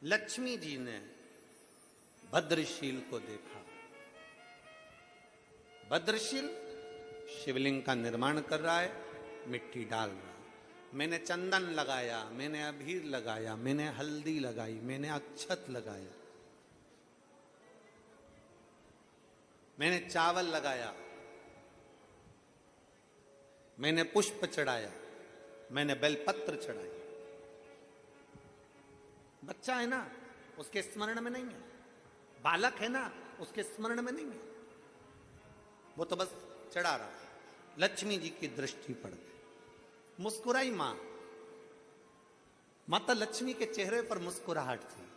लक्ष्मी जी ने भद्रशील को देखा। भद्रशील शिवलिंग का निर्माण कर रहा है, मिट्टी डाल रहा है। मैंने चंदन लगाया, मैंने अबीर लगाया, मैंने हल्दी लगाई, मैंने अक्षत लगाया, मैंने चावल लगाया, मैंने पुष्प चढ़ाया, मैंने बेलपत्र चढ़ाई। बच्चा है ना, उसके स्मरण में नहीं है। बालक है ना, उसके स्मरण में नहीं है। वो तो बस चढ़ा रहा है। लक्ष्मी जी की दृष्टि पड़ गई, मुस्कुराई मां। माता लक्ष्मी के चेहरे पर मुस्कुराहट थी,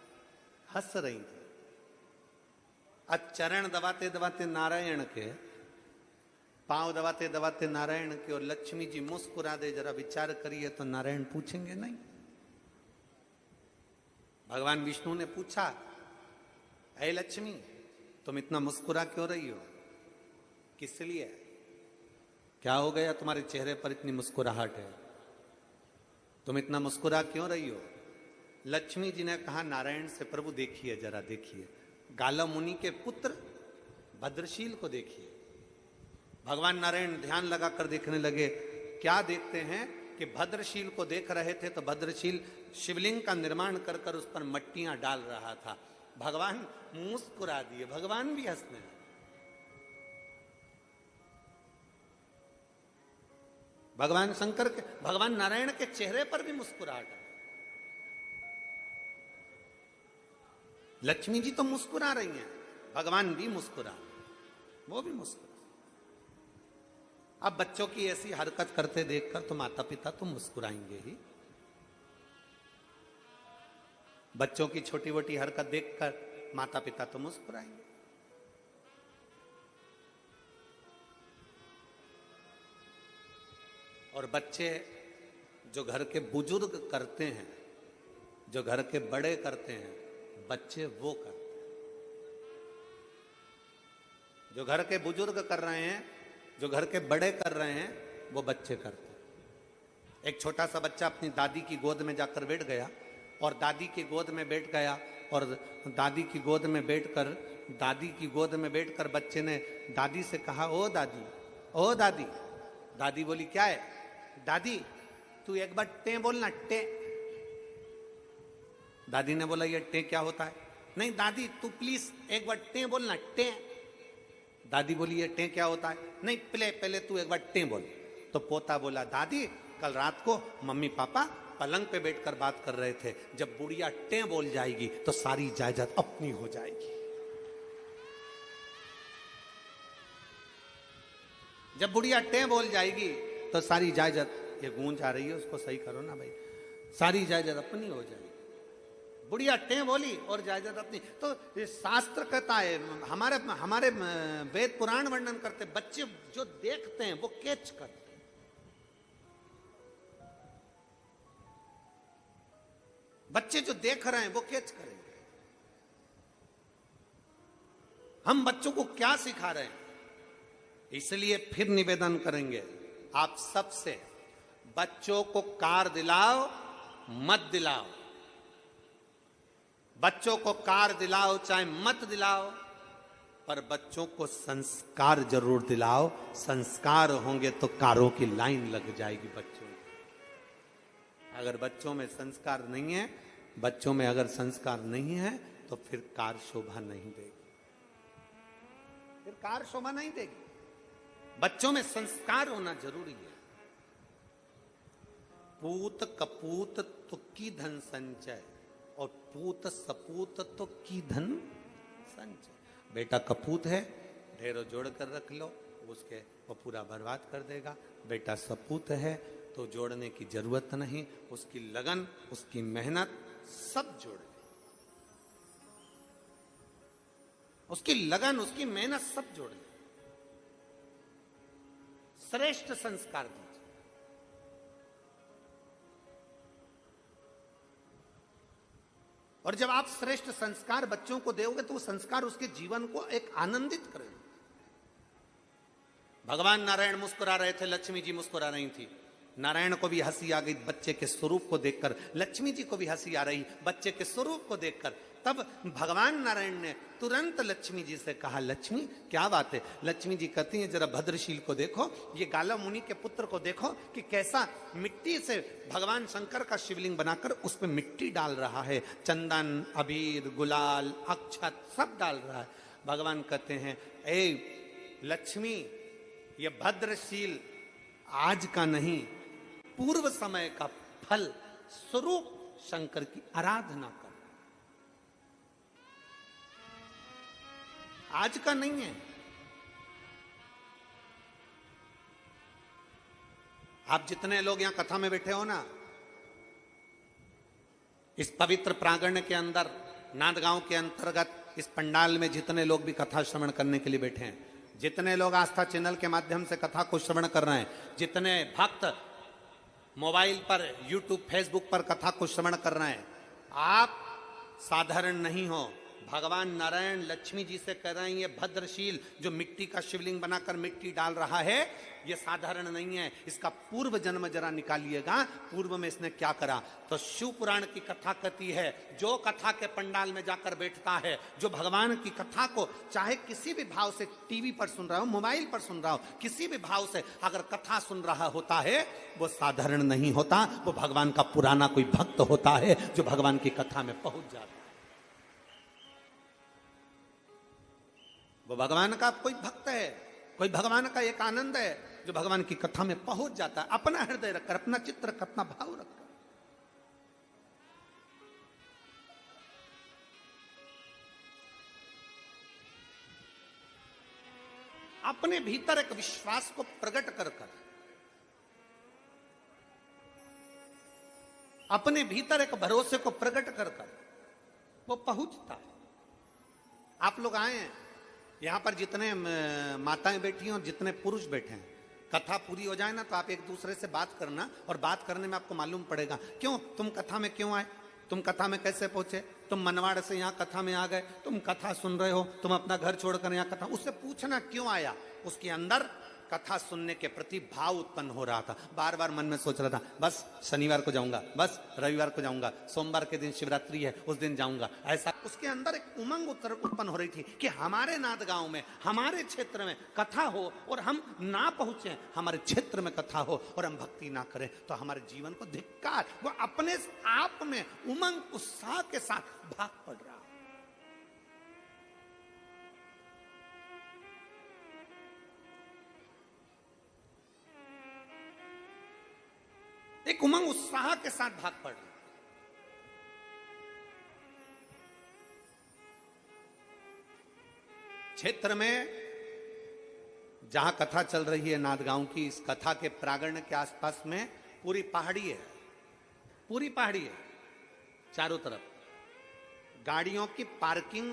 हंस रही थी। आज चरण दबाते दबाते नारायण के, पांव दबाते दबाते नारायण के, और लक्ष्मी जी मुस्कुरा दे, जरा विचार करिए तो नारायण पूछेंगे नहीं? भगवान विष्णु ने पूछा, ऐ लक्ष्मी तुम इतना मुस्कुरा क्यों रही हो? किस लिए? क्या हो गया तुम्हारे चेहरे पर इतनी मुस्कुराहट है? तुम इतना मुस्कुरा क्यों रही हो? लक्ष्मी जी ने कहा नारायण से, प्रभु देखिए, जरा देखिए, गाला मुनि के पुत्र भद्रशील को देखिए। भगवान नारायण ध्यान लगाकर देखने लगे। क्या देखते हैं कि भद्रशील को देख रहे थे तो भद्रशील शिवलिंग का निर्माण कर कर उस पर मट्टियां डाल रहा था। भगवान मुस्कुरा दिए, भगवान भी हंसने लगे। भगवान शंकर के, भगवान नारायण के चेहरे पर भी मुस्कुराहट है। लक्ष्मी जी तो मुस्कुरा रही हैं, भगवान भी मुस्कुरा, वो भी मुस्कुरा। अब बच्चों की ऐसी हरकत करते देखकर तो माता पिता तो मुस्कुराएंगे ही। बच्चों की छोटी मोटी हरकत देखकर माता पिता तो मुस्कुराएंगे। और बच्चे जो घर के बुजुर्ग करते हैं, जो घर के बड़े करते हैं, बच्चे वो करते हैं। जो घर के बुजुर्ग कर रहे हैं, जो घर के बड़े कर रहे हैं, वो बच्चे करते हैं। एक छोटा सा बच्चा अपनी दादी की गोद में जाकर बैठ गया, और दादी की गोद में बैठ गया, और दादी की गोद में बैठकर बच्चे ने दादी से कहा, ओ दादी, ओ दादी। दादी बोली, क्या है? दादी तू एक बार टे बोलना, टे। दादी ने बोला, ये टे क्या होता है? नहीं दादी तू प्लीज एक बार टे बोलना, टे। दादी बोली, ये टे क्या होता है? नहीं पहले तू एक बार टे बोल। तो पोता बोला, दादी कल रात को मम्मी पापा पलंग पे बैठकर बात कर रहे थे, जब बुढ़िया टे बोल जाएगी तो सारी जायदाद अपनी हो जाएगी। जब बुढ़िया टे बोल जाएगी तो सारी जायदाद, ये गूंज आ रही है उसको सही करो ना भाई, सारी जायदाद अपनी हो जाएगी। बुढ़िया टे बोली और जायदाद अपनी। तो ये शास्त्र कहता है, हमारे वेद पुराण वर्णन करते, बच्चे जो देखते हैं वो कैच करते हैं। बच्चे जो देख रहे हैं वो कैच करेंगे। हम बच्चों को क्या सिखा रहे हैं? इसलिए फिर निवेदन करेंगे आप सबसे, बच्चों को कार दिलाओ मत दिलाओ, बच्चों को कार दिलाओ चाहे मत दिलाओ, पर बच्चों को संस्कार जरूर दिलाओ। संस्कार होंगे तो कारों की लाइन लग जाएगी बच्चों की। अगर बच्चों में संस्कार नहीं है, बच्चों में अगर संस्कार नहीं है तो फिर कार शोभा नहीं देगी, फिर कार शोभा नहीं देगी। बच्चों में संस्कार होना जरूरी है। पूत कपूत तो की धन संचय, और पूत सपूत तो की धन संचय। बेटा कपूत है, ढेरों जोड़ कर रख लो, उसके वो पूरा बर्बाद कर देगा। बेटा सपूत है तो जोड़ने की जरूरत नहीं, उसकी लगन, उसकी मेहनत सब जोड़ ले, उसकी लगन, उसकी मेहनत सब जोड़ ले। श्रेष्ठ संस्कार दीजिए। और जब आप श्रेष्ठ संस्कार बच्चों को दोगे तो वो संस्कार उसके जीवन को एक आनंदित करेंगे। भगवान नारायण मुस्कुरा रहे थे, लक्ष्मी जी मुस्कुरा रही थी। नारायण को भी हंसी आ गई बच्चे के स्वरूप को देखकर, लक्ष्मी जी को भी हंसी आ रही बच्चे के स्वरूप को देखकर। तब भगवान नारायण ने तुरंत लक्ष्मी जी से कहा, लक्ष्मी क्या बात है? लक्ष्मी जी कहती हैं, जरा भद्रशील को देखो, ये गाला मुनि के पुत्र को देखो कि कैसा मिट्टी से भगवान शंकर का शिवलिंग बनाकर उस पर मिट्टी डाल रहा है, चंदन, अबीर, गुलाल, अक्षत सब डाल रहा है। भगवान कहते हैं, ए लक्ष्मी, ये भद्रशील आज का नहीं, पूर्व समय का फल स्वरूप शंकर की आराधना कर, आज का नहीं है। आप जितने लोग यहां कथा में बैठे हो ना, इस पवित्र प्रांगण के अंदर नांदगांव के अंतर्गत इस पंडाल में जितने लोग भी कथा श्रवण करने के लिए बैठे हैं, जितने लोग आस्था चैनल के माध्यम से कथा को श्रवण कर रहे हैं, जितने भक्त मोबाइल पर, यूट्यूब, फेसबुक पर कथा को श्रवण कर रहे हैं, आप साधारण नहीं हो। भगवान नारायण लक्ष्मी जी से कह रहे हैं, ये भद्रशील जो मिट्टी का शिवलिंग बनाकर मिट्टी डाल रहा है, ये साधारण नहीं है, इसका पूर्व जन्म जरा निकालिएगा, पूर्व में इसने क्या करा। तो शिव पुराण की कथा कहती है, जो कथा के पंडाल में जाकर बैठता है, जो भगवान की कथा को चाहे किसी भी भाव से टीवी पर सुन रहा हो, मोबाइल पर सुन रहा हो, किसी भी भाव से अगर कथा सुन रहा होता है, वो साधारण नहीं होता, वो भगवान का पुराना कोई भक्त होता है जो भगवान की कथा में पहुंच जाता है। वो भगवान का कोई भक्त है, कोई भगवान का एक आनंद है जो भगवान की कथा में पहुंच जाता है, अपना हृदय रखकर, अपना चित्र रखकर, अपना भाव रखकर। अपने भीतर एक विश्वास को प्रकट कर कर, अपने भीतर एक भरोसे को प्रकट कर कर वो पहुंचता है। आप लोग आए हैं यहां पर, जितने माताएं बैठी हैं और जितने पुरुष बैठे हैं, कथा पूरी हो जाए ना तो आप एक दूसरे से बात करना, और बात करने में आपको मालूम पड़ेगा क्यों तुम कथा में क्यों आए, तुम कथा में कैसे पहुंचे, तुम मनवाड़ से यहाँ कथा में आ गए, तुम कथा सुन रहे हो, तुम अपना घर छोड़कर यहाँ कथा, उससे पूछना क्यों आया। उसके अंदर कथा सुनने के प्रति भाव उत्पन्न हो रहा था। बार बार मन में सोच रहा था, बस शनिवार को जाऊंगा, बस रविवार को जाऊंगा, सोमवार के दिन शिवरात्रि है उस दिन जाऊंगा, ऐसा उसके अंदर एक उमंग उत्पन्न हो रही थी कि हमारे नांदगांव में, हमारे क्षेत्र में कथा हो और हम ना पहुंचे, हमारे क्षेत्र में कथा हो और हम भक्ति ना करें तो हमारे जीवन को धिक्कार। वो अपने आप में उमंग उत्साह के साथ भाग पड़ रहा। एक उमंग उत्साह के साथ भाग पड़ रहा। क्षेत्र में जहां कथा चल रही है नांदगांव की, इस कथा के प्रांगण के आसपास में पूरी पहाड़ी है, पूरी पहाड़ी है, चारों तरफ गाड़ियों की पार्किंग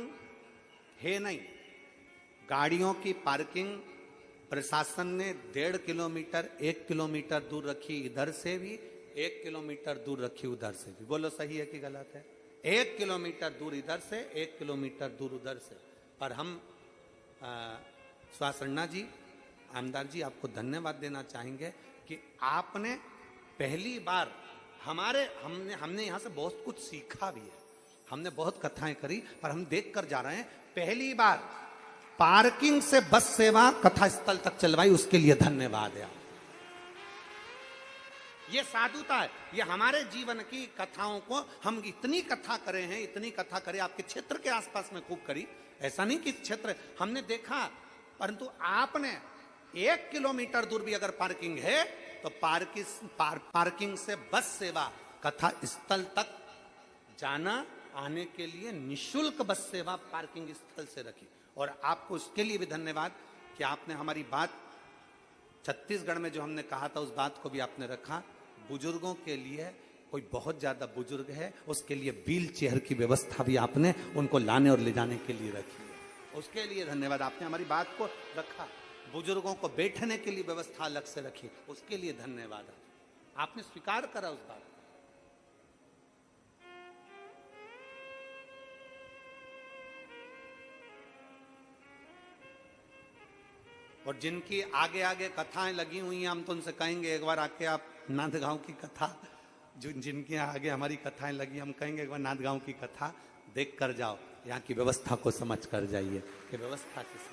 है नहीं। गाड़ियों की पार्किंग प्रशासन ने 1.5 किलोमीटर, 1 किलोमीटर दूर रखी, इधर से भी 1 किलोमीटर दूर रखी, उधर से भी। बोलो सही है कि गलत है? 1 किलोमीटर दूर इधर से, 1 किलोमीटर दूर उधर से। पर हम सुहासन्ना जी, आमदार जी, आपको धन्यवाद देना चाहेंगे कि आपने पहली बार हमने यहाँ से बहुत कुछ सीखा भी है, हमने बहुत कथाएं करी, पर हम देख कर जा रहे हैं, पहली बार पार्किंग से बस सेवा कथा स्थल तक चलवाई, उसके लिए धन्यवाद है। ये साधुता है, ये हमारे जीवन की कथाओं को हम इतनी कथा करे हैं, इतनी कथा करे, आपके क्षेत्र के आसपास में खूब करी, ऐसा नहीं कि क्षेत्र हमने देखा, परंतु आपने 1 किलोमीटर दूर भी अगर पार्किंग है तो पार्किंग से बस सेवा कथा स्थल तक जाना आने के लिए निशुल्क बस सेवा पार्किंग स्थल से रखी। और आपको उसके लिए भी धन्यवाद कि आपने हमारी बात, छत्तीसगढ़ में जो हमने कहा था उस बात को भी आपने रखा। बुजुर्गों के लिए, कोई बहुत ज्यादा बुजुर्ग है, उसके लिए व्हील चेयर की व्यवस्था भी आपने उनको लाने और ले जाने के लिए रखी है, उसके लिए धन्यवाद। आपने हमारी बात को रखा, बुजुर्गों को बैठने के लिए व्यवस्था अलग से रखी, उसके लिए धन्यवाद। आपने स्वीकार करा उस बात। और जिनकी आगे आगे कथाएं लगी हुई हैं, हम तो उनसे कहेंगे एक बार आके आप नांदगांव की कथा, जो जिनके आगे हमारी कथाएं लगी, हम कहेंगे एक बार नांदगांव की कथा देख कर जाओ, यहाँ की व्यवस्था को समझ कर जाइए कि व्यवस्था किसी से।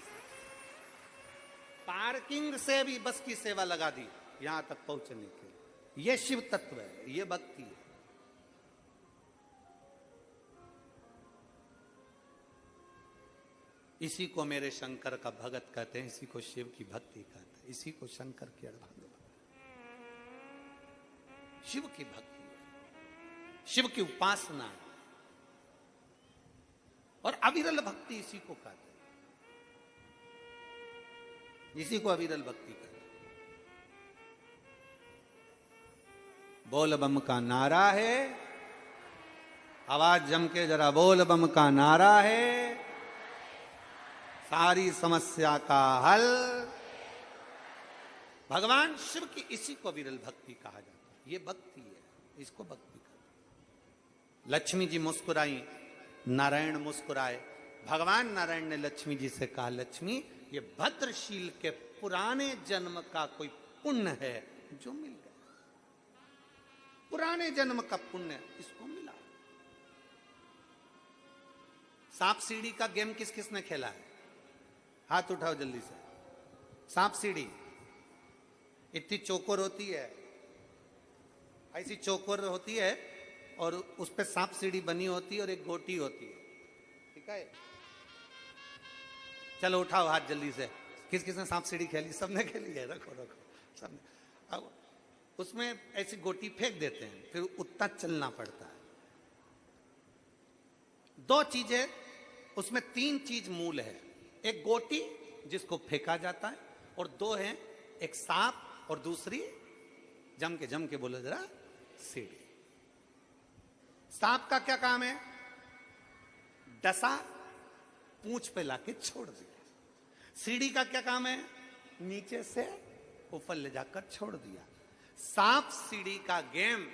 पार्किंग से भी बस की सेवा लगा दी यहां तक पहुंचने के लिए। ये शिव तत्व है, ये भक्ति है। इसी को मेरे शंकर का भगत कहते हैं, इसी को शिव की भक्ति कहते हैं, इसी को शंकर की अड़भंग, शिव की भक्ति है, शिव की उपासना है, और अविरल भक्ति इसी को कहते हैं, इसी को अविरल भक्ति कहते हैं। बोल बम का नारा है, आवाज जम के जरा बोल बम का नारा है, सारी समस्या का हल। भगवान शिव की इसी को विरल भक्ति कहा जाता है, ये भक्ति है, इसको भक्ति कहते। लक्ष्मी जी मुस्कुराई, नारायण मुस्कुराए। भगवान नारायण ने लक्ष्मी जी से कहा, लक्ष्मी ये भद्रशील के पुराने जन्म का कोई पुण्य है जो मिल गया, पुराने जन्म का पुण्य इसको मिला। सांप सीढ़ी का गेम किस किस ने खेला है? हाथ उठाओ जल्दी से। सांप सीढ़ी इतनी चौकोर होती है, ऐसी चौकोर होती है, और उस पे सांप सीढ़ी बनी होती है और एक गोटी होती है, ठीक है? चलो उठाओ हाथ जल्दी से। किस किसने सांप सीढ़ी खेली? सबने खेली है, रखो रखो सबने। अब उसमें ऐसी गोटी फेंक देते हैं, फिर उतना चलना पड़ता है। दो चीजें उसमें, तीन चीज मूल है, एक गोटी जिसको फेंका जाता है, और दो है, एक सांप और दूसरी, जम के बोलो जरा, सीढ़ी। सांप का क्या काम है? डसा, पूंछ पे लाके छोड़ दिया। सीढ़ी का क्या काम है? नीचे से ऊपर ले जाकर छोड़ दिया। सांप सीढ़ी का गेम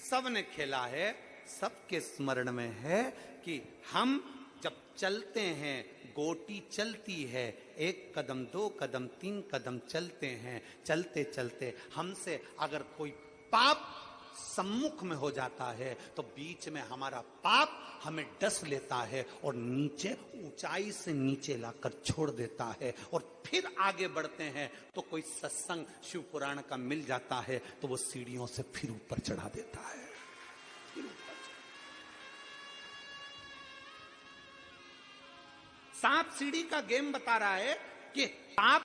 सबने खेला है, सबके स्मरण में है कि हम जब चलते हैं, गोटी चलती है, एक कदम, दो कदम, तीन कदम चलते हैं, चलते चलते हमसे अगर कोई पाप सम्मुख में हो जाता है तो बीच में हमारा पाप हमें डस लेता है और नीचे, ऊंचाई से नीचे लाकर छोड़ देता है। और फिर आगे बढ़ते हैं तो कोई सत्संग शिव पुराण का मिल जाता है तो वो सीढ़ियों से फिर ऊपर चढ़ा देता है, फिर ऊपर। सांप सीढ़ी का गेम बता रहा है कि पाप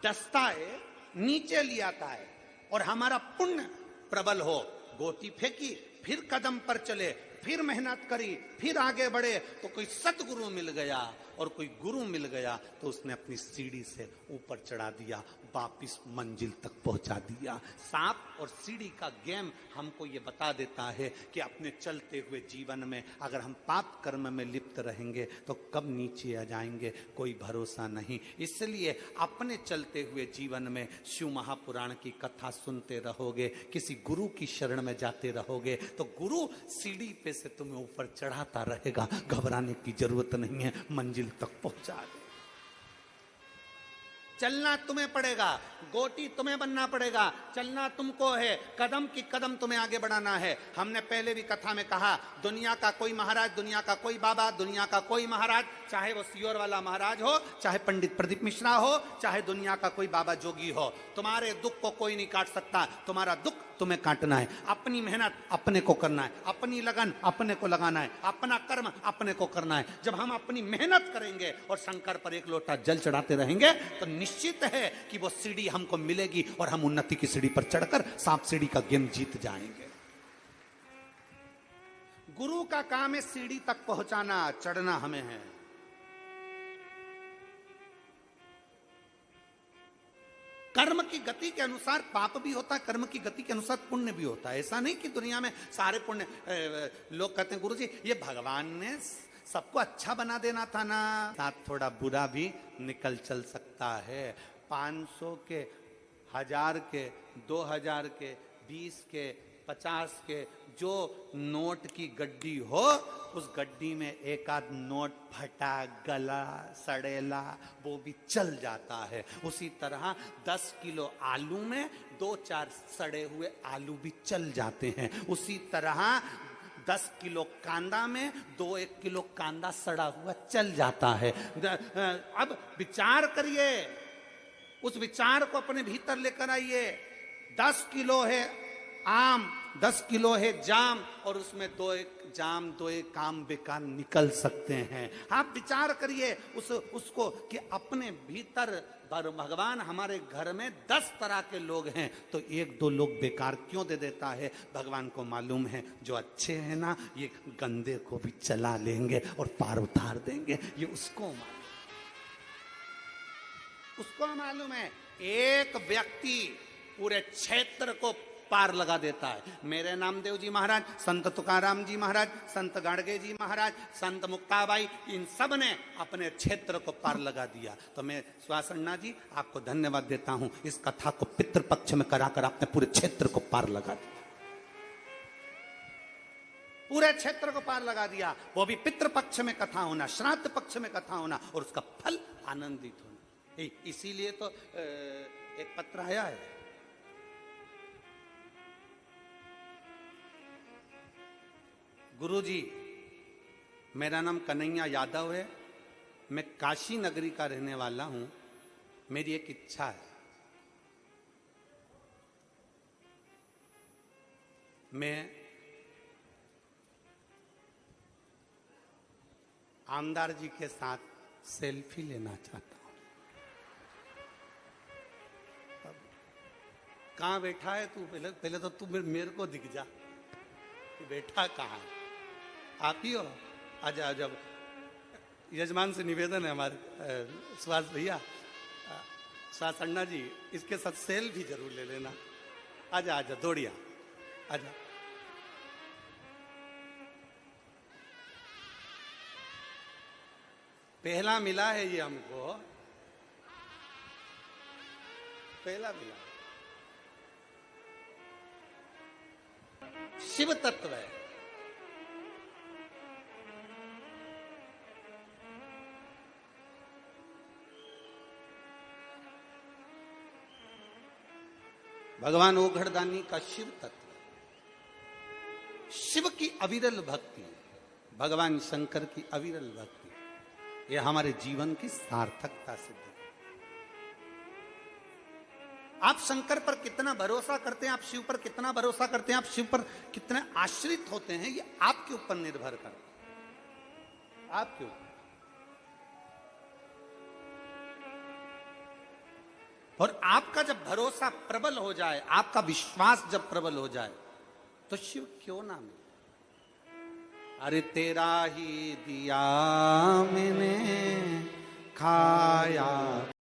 डसता है, नीचे ले आता है, और हमारा पुण्य प्रबल हो, गोटी फेंकी, फिर कदम पर चले, फिर मेहनत करी, फिर आगे बढ़े तो कोई सतगुरु मिल गया, और कोई गुरु मिल गया तो उसने अपनी सीढ़ी से ऊपर चढ़ा दिया, वापिस मंजिल तक पहुंचा दिया। सांप और सीढ़ी का गेम हमको ये बता देता है कि अपने चलते हुए जीवन में अगर हम पाप कर्म में लिप्त रहेंगे तो कब नीचे आ जाएंगे, कोई भरोसा नहीं। इसलिए अपने चलते हुए जीवन में शिव महापुराण की कथा सुनते रहोगे, किसी गुरु की शरण में जाते रहोगे तो गुरु सीढ़ी पे से तुम्हें ऊपर चढ़ाता रहेगा, घबराने की जरूरत नहीं है, मंजिल तक पहुंचा दे। चलना तुम्हें पड़ेगा, गोटी तुम्हें बनना पड़ेगा, चलना तुमको है, कदम की कदम तुम्हें आगे बढ़ाना है। हमने पहले भी कथा में कहा, दुनिया का कोई महाराज, दुनिया का कोई बाबा, दुनिया का कोई महाराज, चाहे वो सियोर वाला महाराज हो, चाहे पंडित प्रदीप मिश्रा हो, चाहे दुनिया का कोई बाबा जोगी हो, तुम्हारे दुख को कोई नहीं काट सकता। तुम्हारा दुख तुम्हें काटना है, अपनी मेहनत अपने को करना है, अपनी लगन अपने को लगाना है, अपना कर्म अपने को करना है। जब हम अपनी मेहनत करेंगे और शंकर पर एक लोटा जल चढ़ाते रहेंगे तो निश्चित है कि वो सीढ़ी हमको मिलेगी और हम उन्नति की सीढ़ी पर चढ़कर सांप सीढ़ी का गेम जीत जाएंगे। गुरु का काम है सीढ़ी तक पहुंचाना, चढ़ना हमें है। कर्म की गति के अनुसार पाप भी होता है, कर्म की गति के अनुसार पुण्य भी होता है। ऐसा नहीं कि दुनिया में सारे पुण्य, लोग कहते हैं गुरुजी ये भगवान ने सबको अच्छा बना देना था ना, साथ थोड़ा बुरा भी निकल चल सकता है। 500 के, 1000 के, 2000 के, 20 के, 50 के, जो नोट की गड्डी हो, उस गड्डी में एक आध नोट फटा, गला, सड़ेला, वो भी चल जाता है। उसी तरह 10 किलो आलू में 2-4 सड़े हुए आलू भी चल जाते हैं। उसी तरह 10 किलो कांदा में 2-1 किलो कांदा सड़ा हुआ चल जाता है। अब विचार करिए, उस विचार को अपने भीतर लेकर आइए। 10 किलो है आम, 10 किलो है जाम, और उसमें 2-1 जाम 2-1 आम बेकार निकल सकते हैं। आप विचार करिए उसको कि अपने भीतर भगवान हमारे घर में 10 तरह के लोग हैं, तो 1-2 लोग बेकार क्यों दे देता है? भगवान को मालूम है जो अच्छे हैं ना, ये गंदे को भी चला लेंगे और पार उतार देंगे। ये उसको मालूम है। एक व्यक्ति पूरे क्षेत्र को पार लगा देता है। मेरे नामदेव जी महाराज, संत तुकाराम जी महाराज, संत गाड़गे जी महाराज, संत मुक्ताबाई, इन सब ने अपने क्षेत्र को पार लगा दिया। तो मैं श्वासन्ना जी आपको धन्यवाद देता हूं, इस कथा को पितृपक्ष में कराकर आपने पूरे क्षेत्र को पार लगा दिया, पूरे क्षेत्र को पार लगा दिया। वो भी पितृपक्ष में कथा होना, श्राद्ध पक्ष में कथा होना, और उसका फल आनंदित होना। इसीलिए तो एक पत्र आया है, गुरुजी मेरा नाम कन्हैया यादव है, मैं काशी नगरी का रहने वाला हूं, मेरी एक इच्छा है, मैं आमदार जी के साथ सेल्फी लेना चाहता हूं। कहां बैठा है तू? पहले तो तू मेरे को दिख जा, बैठा कहां है? आप ही हो? आजा आजा। यजमान से निवेदन है हमारे सुभाष भैया, सुभाष अन्ना जी, इसके साथ सेल्फी जरूर ले लेना। आजा आजा, दौड़िया आजा। पहला मिला है ये हमको, पहला मिला। शिव तत्व है। भगवान ओघड़दानी का शिव तत्व, शिव की अविरल भक्ति, भगवान शंकर की अविरल भक्ति, यह हमारे जीवन की सार्थकता सिद्ध है। आप शंकर पर कितना भरोसा करते हैं, आप शिव पर कितना भरोसा करते हैं, आप शिव पर कितने आश्रित होते हैं, ये आपके ऊपर निर्भर करता है, आपके ऊपर। और आपका जब भरोसा प्रबल हो जाए, आपका विश्वास जब प्रबल हो जाए, तो शिव क्यों ना मिले? अरे तेरा ही दिया मैंने खाया